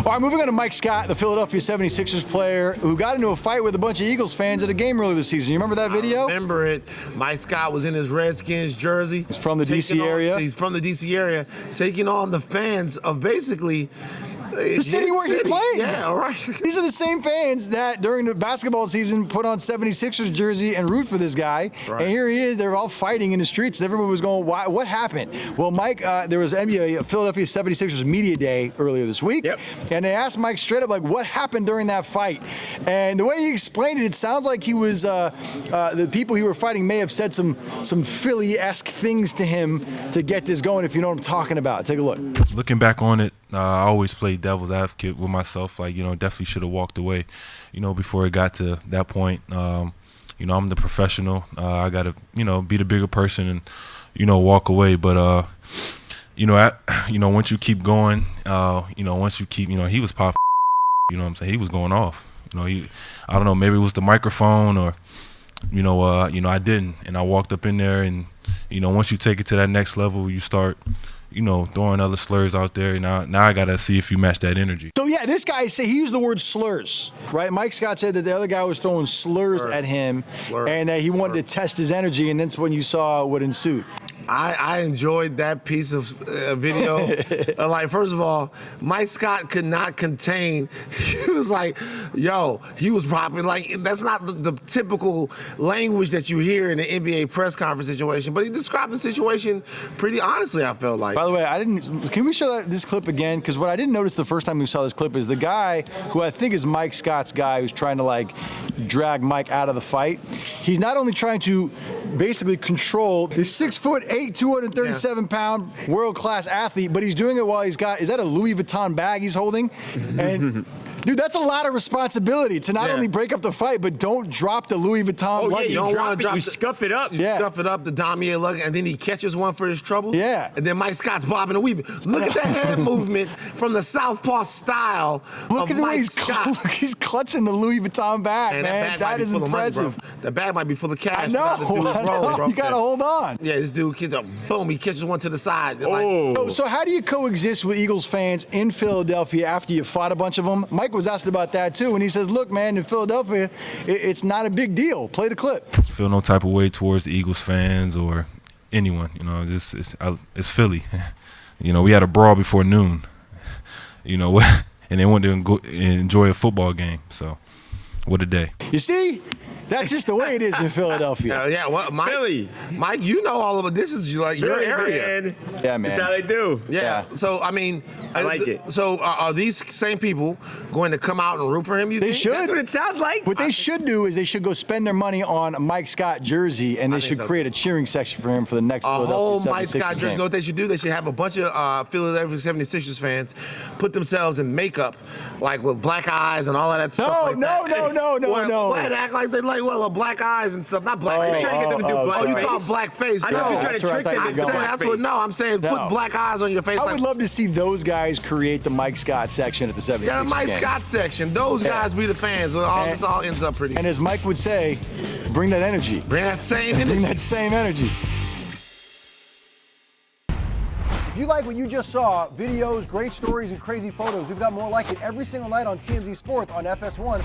All right, moving on to Mike Scott, the Philadelphia 76ers player who got into a fight with a bunch of Eagles fans at a game earlier this season. You remember that video? I remember it. Mike Scott was in his Redskins jersey. He's from the D.C. area. He's from the D.C. area, taking on the fans of basically the city where he plays. Yeah, all right. These are the same fans that during the basketball season put on 76ers jersey and root for this guy. Right. And here he is. They're all fighting in the streets. And everyone was going, "Why? What happened?" Well, Mike, there was NBA Philadelphia 76ers media day earlier this week. Yep. And they asked Mike straight up, like, what happened during that fight? And the way he explained it, it sounds like he was the people he were fighting may have said some Philly-esque things to him to get this going, if you know what I'm talking about. Take a look. Looking back on it, I always played devil's advocate with myself. Like, definitely should have walked away, before it got to that point. I'm the professional. I got to, be the bigger person and, walk away. But, once you keep going, once you keep, he was popping, what I'm saying? He was going off. I don't know, maybe it was the microphone or, I didn't. And I walked up in there and, once you take it to that next level, you start throwing other slurs out there. Now I got to see if you match that energy. So, yeah, this guy, he used the word slurs, right? Mike Scott said that the other guy was throwing slurs at him and that he wanted to test his energy, and that's when you saw what ensued. I enjoyed that piece of video. Like, first of all, Mike Scott could not contain. He was like, yo, he was popping. Like, that's not the typical language that you hear in an NBA press conference situation, but he described the situation pretty honestly, I felt like. By the way, can we show this clip again? Because what I didn't notice the first time we saw this clip is the guy who I think is Mike Scott's guy who's trying to, like, drag Mike out of the fight. He's not only trying to basically control this 6'8", 237-pound world-class athlete, but he's doing it while he's got, is that a Louis Vuitton bag he's holding? And dude, that's a lot of responsibility to not only break up the fight, but don't drop the Louis Vuitton luggage. You don't want to drop it, you scuff it up. Scuff it up, the damier luggage, and then he catches one for his trouble. Yeah. And then Mike Scott's bobbing and weaving. Look at that hand movement from the southpaw style Look of at the Mike way Scott. he's clutching the Louis Vuitton bag, man. That is impressive. That bag might be full of cash. I know. You got to hold on. Yeah, this dude, boom, he catches one to the side. Oh. So how do you coexist with Eagles fans in Philadelphia after you fought a bunch of them? Mike was asked about that too, and he says, look, man, in Philadelphia, it's not a big deal. Play the clip. Feel no type of way towards the Eagles fans or anyone. It's Philly. We had a brawl before noon. And they wanted to go enjoy a football game. So, what a day. You see? That's just the way it is in Philadelphia. Well, Mike, Philly. Mike, you know all of it. This is like your area. Man. Yeah, man. That's how they do. Yeah. So, I mean, I like it. So, are these same people going to come out and root for him? You They think? should. That's what it sounds like. What they should do is they should go spend their money on a Mike Scott jersey, and they should create a cheering section for him for the next whole Philadelphia Mike 76ers Scott jersey. You know what they should do? They should have a bunch of Philadelphia 76ers fans put themselves in makeup, like with black eyes and all of that stuff. No. Act like they a black eyes and stuff. Not black. You're trying to get them to do black you face. thought black face. I thought you were trying to trick them into black face. I'm saying put black eyes on your face. I would love to see those guys create the Mike Scott section at the 76ers Yeah, Mike Scott section. Those guys be the fans. This all ends up pretty. And as Mike would say, bring that energy. Bring that same energy. Bring that same energy. If you like what you just saw, videos, great stories, and crazy photos, we've got more like it every single night on TMZ Sports on FS1.